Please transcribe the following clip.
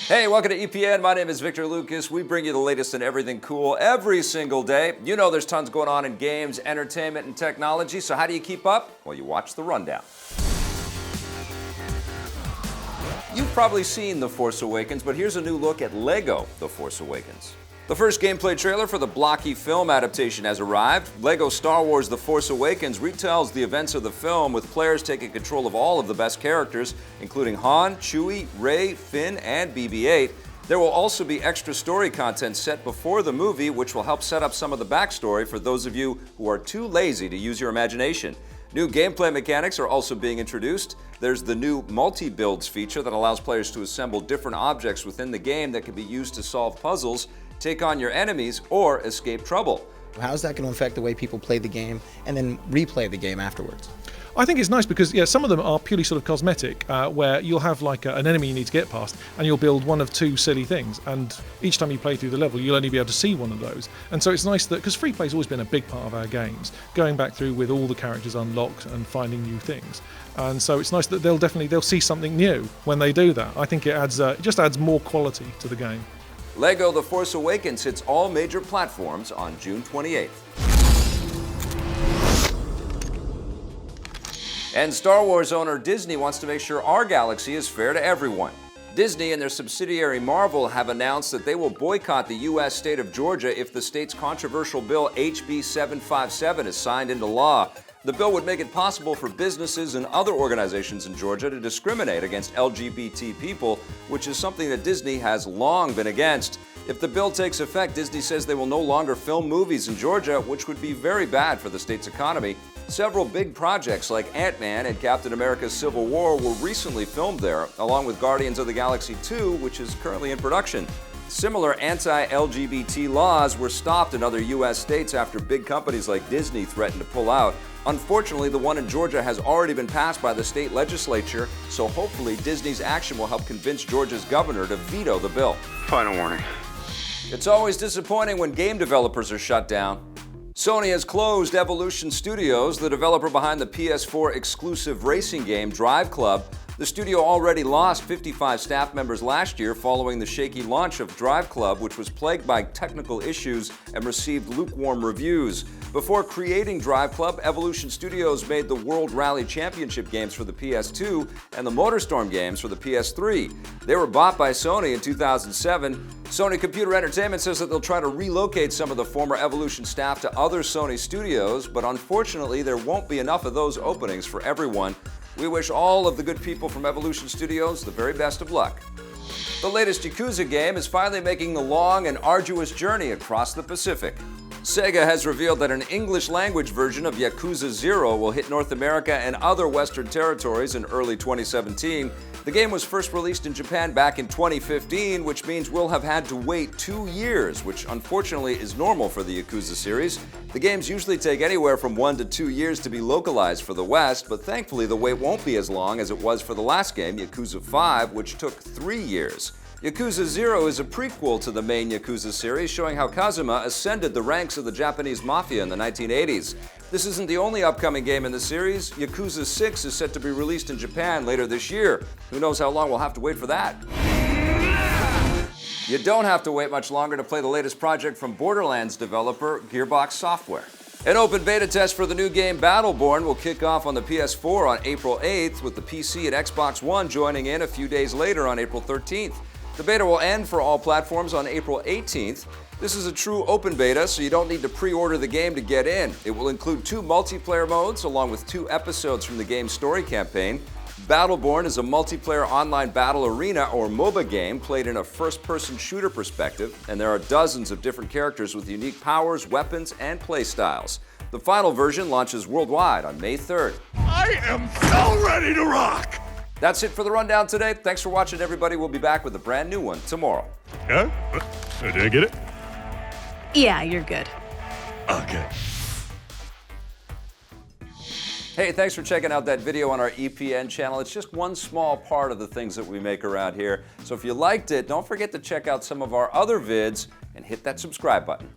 Hey, welcome to EPN. My name is Victor Lucas. We bring you the latest in everything cool every single day. You know there's tons going on in games, entertainment, and technology, so how do you keep up? Well, you watch The Rundown. You've probably seen The Force Awakens, but here's a new look at Lego The Force Awakens. The first gameplay trailer for the blocky film adaptation has arrived. Lego Star Wars The Force Awakens retells the events of the film with players taking control of all of the best characters, including Han, Chewie, Rey, Finn, and BB-8. There will also be extra story content set before the movie, which will help set up some of the backstory for those of you who are too lazy to use your imagination. New gameplay mechanics are also being introduced. There's the new multi-builds feature that allows players to assemble different objects within the game that can be used to solve puzzles, take on your enemies, or escape trouble. How's that going to affect the way people play the game and then replay the game afterwards? I think it's nice because some of them are purely sort of cosmetic, where you'll have like an enemy you need to get past, and you'll build one of two silly things, and each time you play through the level, you'll only be able to see one of those. And so it's nice that, because free play's always been a big part of our games, going back through with all the characters unlocked and finding new things. And so it's nice that they'll see something new when they do that. I think it just adds more quality to the game. Lego The Force Awakens hits all major platforms on June 28th. And Star Wars owner Disney wants to make sure our galaxy is fair to everyone. Disney and their subsidiary Marvel have announced that they will boycott the U.S. state of Georgia if the state's controversial bill HB 757 is signed into law. The bill would make it possible for businesses and other organizations in Georgia to discriminate against LGBT people, which is something that Disney has long been against. If the bill takes effect, Disney says they will no longer film movies in Georgia, which would be very bad for the state's economy. Several big projects like Ant-Man and Captain America's Civil War were recently filmed there, along with Guardians of the Galaxy 2, which is currently in production. Similar anti-LGBT laws were stopped in other U.S. states after big companies like Disney threatened to pull out. Unfortunately, the one in Georgia has already been passed by the state legislature, so hopefully Disney's action will help convince Georgia's governor to veto the bill. Final warning. It's always disappointing when game developers are shut down. Sony has closed Evolution Studios, the developer behind the PS4 exclusive racing game Driveclub. The studio already lost 55 staff members last year following the shaky launch of Driveclub, which was plagued by technical issues and received lukewarm reviews. Before creating Driveclub, Evolution Studios made the World Rally Championship games for the PS2 and the MotorStorm games for the PS3. They were bought by Sony in 2007. Sony Computer Entertainment says that they'll try to relocate some of the former Evolution staff to other Sony studios, but unfortunately there won't be enough of those openings for everyone. We wish all of the good people from Evolution Studios the very best of luck. The latest Yakuza game is finally making the long and arduous journey across the Pacific. Sega has revealed that an English-language version of Yakuza 0 will hit North America and other Western territories in early 2017. The game was first released in Japan back in 2015, which means we'll have had to wait 2 years, which unfortunately is normal for the Yakuza series. The games usually take anywhere from 1 to 2 years to be localized for the West, but thankfully the wait won't be as long as it was for the last game, Yakuza 5, which took 3 years. Yakuza 0 is a prequel to the main Yakuza series, showing how Kazuma ascended the ranks of the Japanese mafia in the 1980s. This isn't the only upcoming game in the series. Yakuza 6 is set to be released in Japan later this year. Who knows how long we'll have to wait for that? You don't have to wait much longer to play the latest project from Borderlands developer Gearbox Software. An open beta test for the new game Battleborn will kick off on the PS4 on April 8th, with the PC and Xbox One joining in a few days later on April 13th. The beta will end for all platforms on April 18th. This is a true open beta, so you don't need to pre-order the game to get in. It will include 2 multiplayer modes, along with 2 episodes from the game's story campaign. Battleborn is a multiplayer online battle arena or MOBA game played in a first-person shooter perspective, and there are dozens of different characters with unique powers, weapons, and playstyles. The final version launches worldwide on May 3rd. I am so ready to rock! That's it for the Rundown today. Thanks for watching, everybody. We'll be back with a brand new one tomorrow. Yeah? Did I get it? Yeah, you're good. Okay. Hey, thanks for checking out that video on our EPN channel. It's just one small part of the things that we make around here. So if you liked it, don't forget to check out some of our other vids and hit that subscribe button.